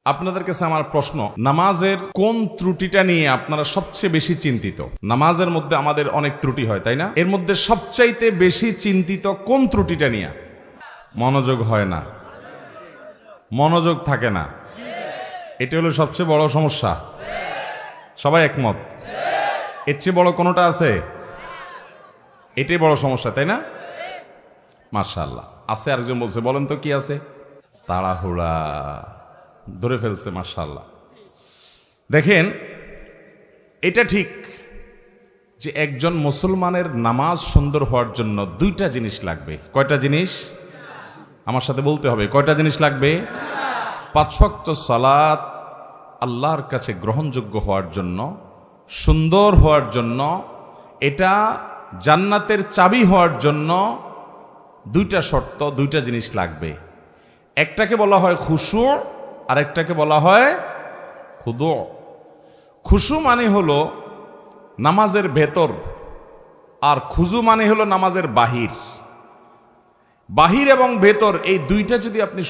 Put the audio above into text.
আপনাদের কাছে আমার প্রশ্ন, নামাজের কোন ত্রুটিটা নিয়ে আপনারা সবচেয়ে বেশি চিন্তিত? নামাজের মধ্যে আমাদের অনেক ত্রুটি হয়, তাই না? এর মধ্যে সবচাইতে বেশি চিন্তিত কোন ত্রুটিটা নিয়ে? মনোযোগ হয় না, মনোযোগ থাকে না, এটা হলো সবচেয়ে বড় সমস্যা। সবাই একমত? এর চেয়ে বড় কোনোটা আছে? এটাই বড় সমস্যা, তাই না? মাশাআল্লাহ। আছে আরেকজন বলছে, বলেন তো কি আছে? তাড়াহুড়া, ধরে ফেলছে। মাশাআল্লাহ। দেখেন, এটা ঠিক যে একজন মুসলমানের নামাজ সুন্দর হওয়ার জন্য দুইটা জিনিস লাগবে। কয়টা জিনিস? আমার সাথে বলতে হবে, কয়টা জিনিস লাগবে? 5 ওয়াক্ত সালাত আল্লাহর কাছে গ্রহণযোগ্য হওয়ার জন্য, সুন্দর হওয়ার জন্য, এটা জান্নাতের চাবি হওয়ার জন্য দুইটা শর্ত, দুইটা জিনিস লাগবে। একটাকে বলা হয় খুশু, আর একটাকে বলা হয় খুদু। খুশু মানে হলো নামাজের ভেতর, আর খুজু মানে হলো নামাজের বাহির। বাহির এবং ভেতর এই দুইটা যদি আপনি